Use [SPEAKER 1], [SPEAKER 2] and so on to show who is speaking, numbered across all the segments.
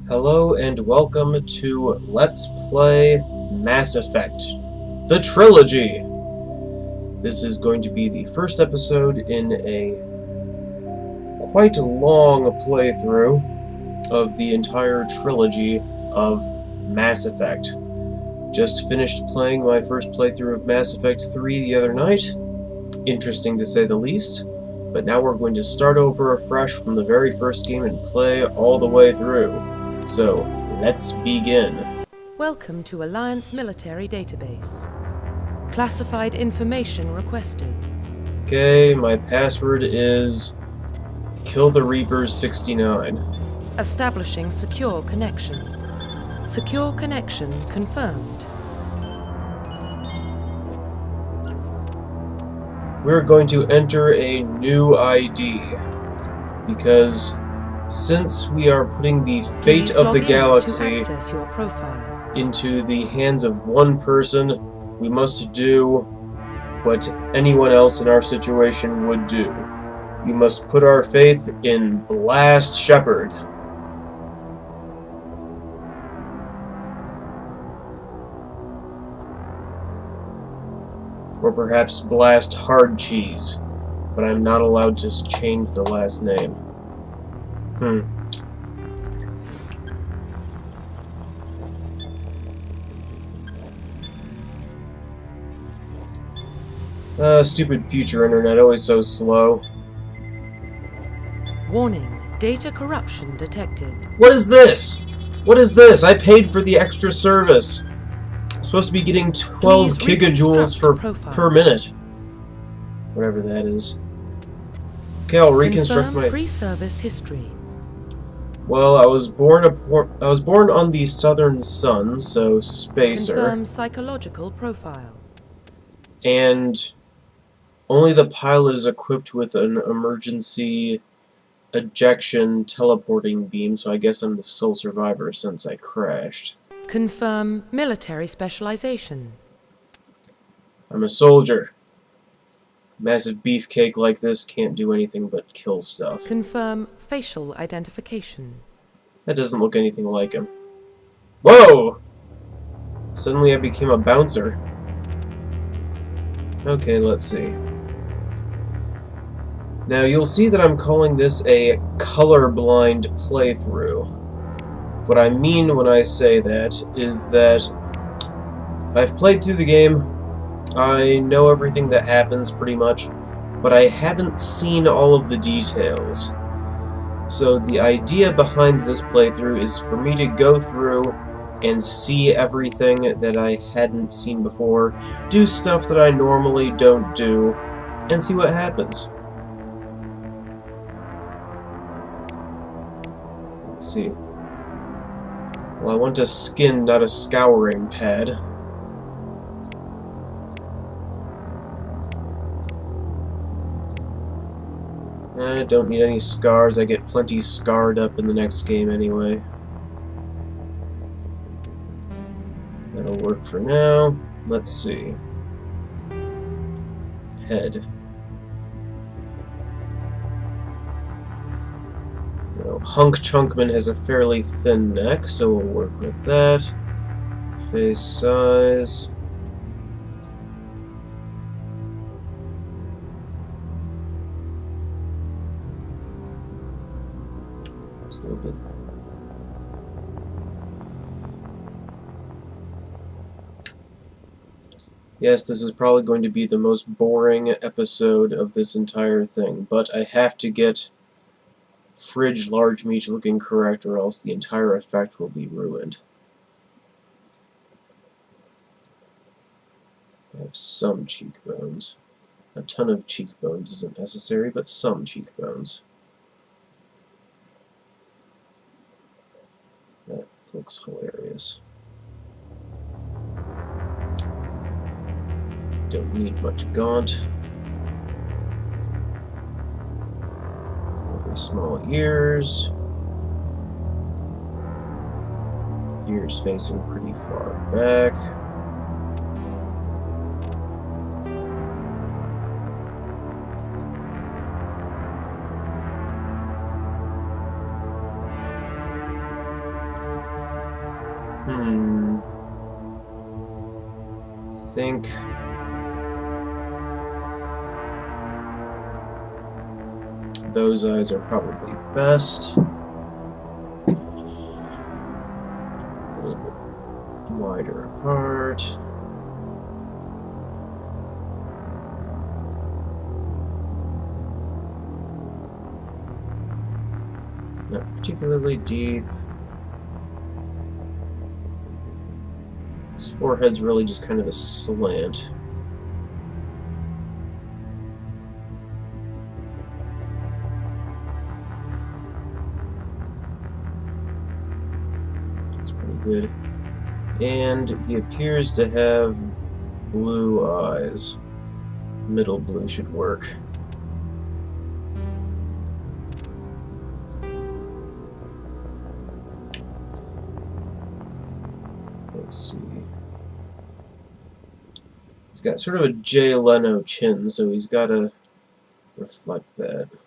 [SPEAKER 1] Hello and welcome to Let's Play Mass Effect, the Trilogy! This is going to be the first episode in a quite long playthrough of the entire trilogy of Mass Effect. Just finished playing my first playthrough of Mass Effect 3 the other night. Interesting to say the least. But now we're going to start over afresh from the very first game and play all the way through. So, let's begin.
[SPEAKER 2] Welcome to Alliance Military Database. Classified information requested.
[SPEAKER 1] Okay, my password is Kill the Reapers 69.
[SPEAKER 2] Establishing secure connection. Secure connection confirmed.
[SPEAKER 1] We're going to enter a new ID, because since we are putting the fate of the galaxy into the hands of one person, we must do what anyone else in our situation would do. We must put our faith in Blast Shepard. Or perhaps Blast Hardcheese, but I'm not allowed to change the last name. Stupid future internet, always so slow.
[SPEAKER 2] Warning, data corruption detected.
[SPEAKER 1] What is this? What is this? I paid for the extra service. I'm supposed to be getting 12 gigajoules per minute. Whatever that is. Okay, I'll reconstruct my
[SPEAKER 2] pre-service history.
[SPEAKER 1] Well, I was born on the Southern Sun, so spacer.
[SPEAKER 2] Confirm psychological profile.
[SPEAKER 1] And only the pilot is equipped with an emergency ejection teleporting beam, so I guess I'm the sole survivor since I crashed.
[SPEAKER 2] Confirm military specialization.
[SPEAKER 1] I'm a soldier. Massive beefcake like this can't do anything but kill stuff.
[SPEAKER 2] Confirm facial identification.
[SPEAKER 1] That doesn't look anything like him. Whoa! Suddenly I became a bouncer. Okay, let's see. Now you'll see that I'm calling this a colorblind playthrough. What I mean when I say that is that I've played through the game, I know everything that happens pretty much, but I haven't seen all of the details. So the idea behind this playthrough is for me to go through and see everything that I hadn't seen before, do stuff that I normally don't do, and see what happens. Let's see. Well, I want a skin, not a scouring pad. I don't need any scars. I get plenty scarred up in the next game anyway. That'll work for now. Let's see. Head. Well, Hunk Chunkman has a fairly thin neck, so we'll work with that. Face size. Just a little bit. Yes, this is probably going to be the most boring episode of this entire thing, but I have to get fridge large meat looking correct or else the entire effect will be ruined. I have some cheekbones. A ton of cheekbones isn't necessary, but some cheekbones. That looks hilarious. Don't need much gaunt. Fairly small ears. Ears facing pretty far back. I think those eyes are probably best. A little bit wider apart. Not particularly deep. His forehead's really just kind of a slant. It's pretty good. And he appears to have blue eyes. Middle blue should work. Let's see. He's got sort of a Jay Leno chin, so he's got to reflect that.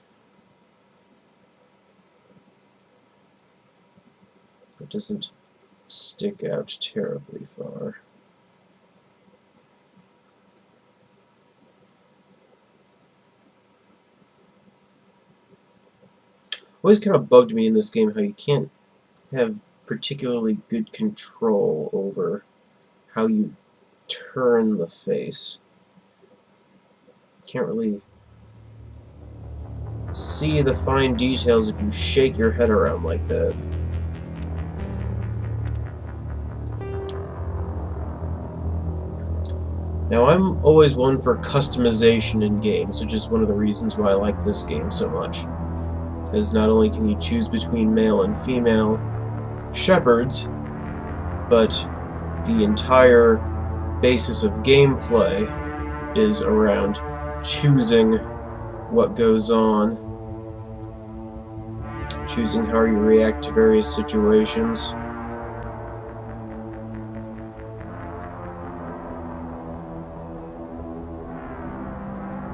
[SPEAKER 1] It doesn't stick out terribly far. Always kind of bugged me in this game how you can't have particularly good control over how you turn the face. Can't really see the fine details if you shake your head around like that. Now, I'm always one for customization in games, which is one of the reasons why I like this game so much. Because not only can you choose between male and female Shepards, but the entire basis of gameplay is around choosing what goes on, choosing how you react to various situations.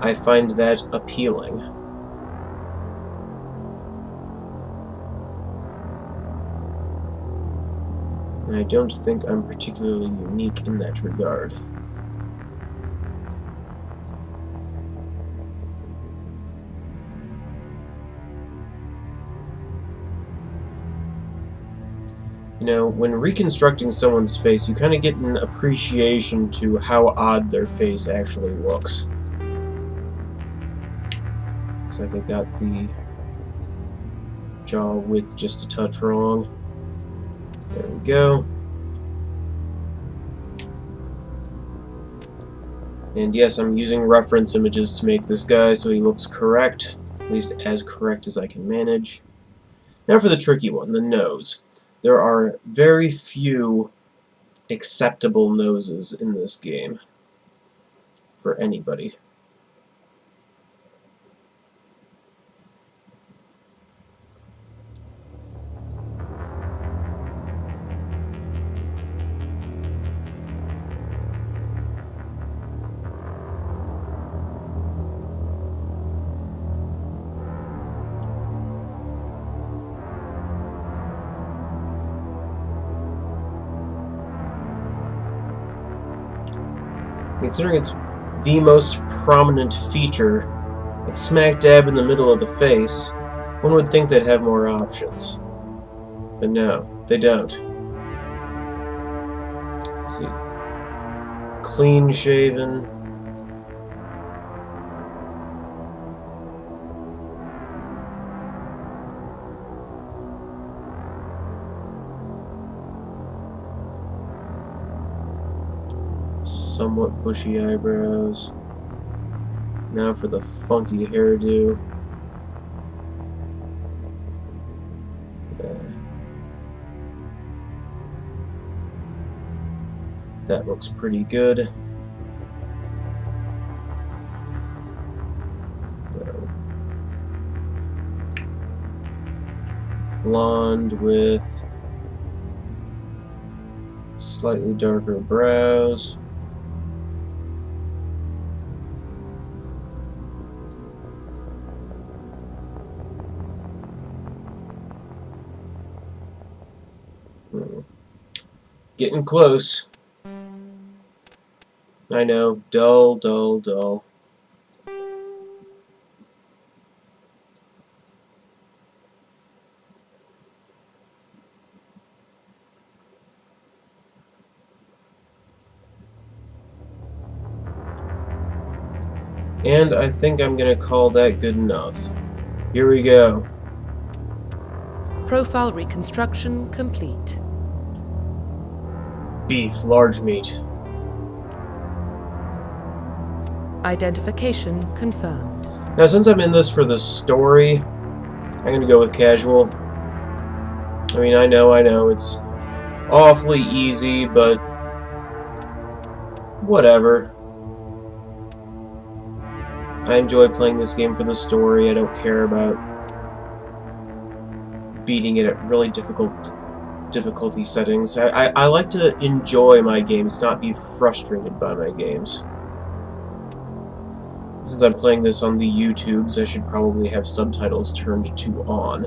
[SPEAKER 1] I find that appealing. And I don't think I'm particularly unique in that regard. You know, when reconstructing someone's face, you kind of get an appreciation to how odd their face actually looks. Looks like I got the jaw width just a touch wrong. There we go. And yes, I'm using reference images to make this guy so he looks correct, at least as correct as I can manage. Now for the tricky one, the nose. There are very few acceptable noses in this game for anybody. Considering it's the most prominent feature, like smack dab in the middle of the face, one would think they'd have more options. But no, they don't. Let's see. Clean shaven. Somewhat bushy eyebrows. Now for the funky hairdo. That looks pretty good. Blonde with slightly darker brows. Getting close. I know. Dull, dull, dull. And I think I'm gonna call that good enough. Here we go.
[SPEAKER 2] Profile reconstruction complete.
[SPEAKER 1] Beef, large meat.
[SPEAKER 2] Identification confirmed.
[SPEAKER 1] Now, since I'm in this for the story, I'm gonna go with casual. I mean, I know, it's awfully easy, but whatever. I enjoy playing this game for the story. I don't care about beating it at really difficulty settings. I like to enjoy my games, not be frustrated by my games. Since I'm playing this on the YouTubes, I should probably have subtitles turned to on.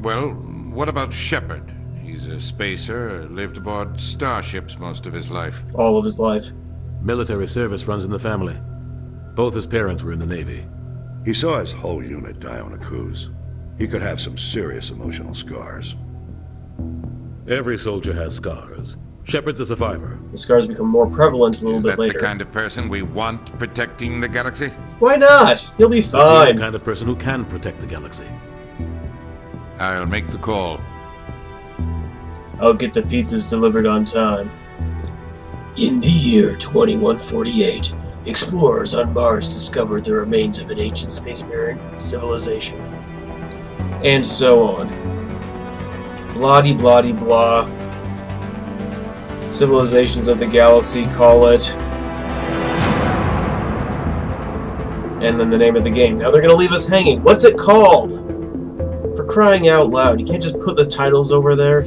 [SPEAKER 3] Well, what about Shepard? He's a spacer, lived aboard starships most of his life.
[SPEAKER 1] All of his life.
[SPEAKER 4] Military service runs in the family. Both his parents were in the Navy.
[SPEAKER 5] He saw his whole unit die on a cruise. He could have some serious emotional scars.
[SPEAKER 4] Every soldier has scars. Shepard's a survivor.
[SPEAKER 1] The scars become more prevalent a little
[SPEAKER 3] Is
[SPEAKER 1] bit
[SPEAKER 3] that
[SPEAKER 1] later.
[SPEAKER 3] the kind of person we want protecting the galaxy?
[SPEAKER 1] Why not? He'll be
[SPEAKER 4] He's the
[SPEAKER 1] fine.
[SPEAKER 4] kind of person who can protect the galaxy.
[SPEAKER 3] I'll make the call.
[SPEAKER 1] I'll get the pizzas delivered on time. In the year 2148, explorers on Mars discovered the remains of an ancient spacefaring civilization. And so on. Blah-de-blah-de-blah. Civilizations of the galaxy call it. And then the name of the game. Now they're gonna leave us hanging. What's it called? For crying out loud, you can't just put the titles over there.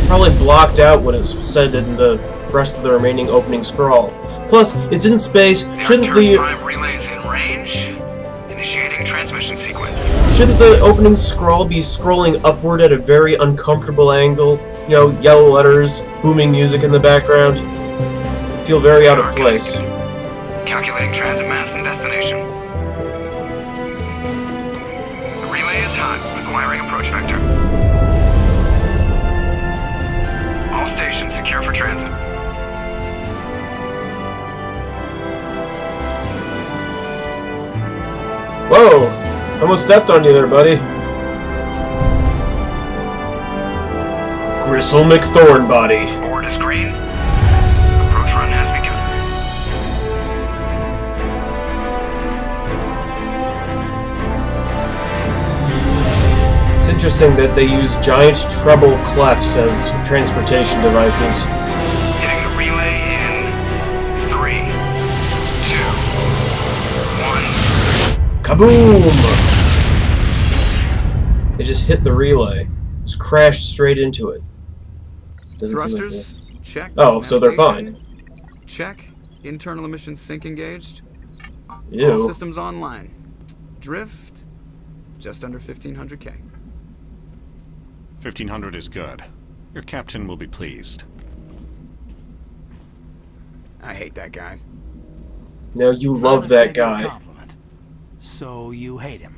[SPEAKER 1] Probably blocked out what is said in the rest of the remaining opening scroll. Plus, it's in space. Shouldn't the
[SPEAKER 6] 5 relays in range? Initiating transmission sequence.
[SPEAKER 1] Shouldn't the opening scroll be scrolling upward at a very uncomfortable angle? You know, yellow letters, booming music in the background. Feel very out of place.
[SPEAKER 6] Calculating transit mass and destination. The relay is hot, acquiring approach vector. All stations secure for transit.
[SPEAKER 1] Whoa! Almost stepped on you there, buddy. Gristle McThornbody.
[SPEAKER 6] Board is green. Approach run has begun.
[SPEAKER 1] It's interesting that they use giant treble clefs as transportation devices.
[SPEAKER 6] Hitting the relay in 3, 2, 1.
[SPEAKER 1] Kaboom! They just hit the relay. Just crashed straight into it. Doesn't seem like
[SPEAKER 7] Thrusters, check.
[SPEAKER 1] Oh, so they're
[SPEAKER 7] Navigation, check. Internal emissions sync engaged.
[SPEAKER 1] Ew.
[SPEAKER 7] All systems online. Drift, just under 1500K.
[SPEAKER 8] 1500 is good. Your captain will be pleased.
[SPEAKER 7] I hate that guy.
[SPEAKER 1] No, you love that guy.
[SPEAKER 9] Compliment. So you hate him.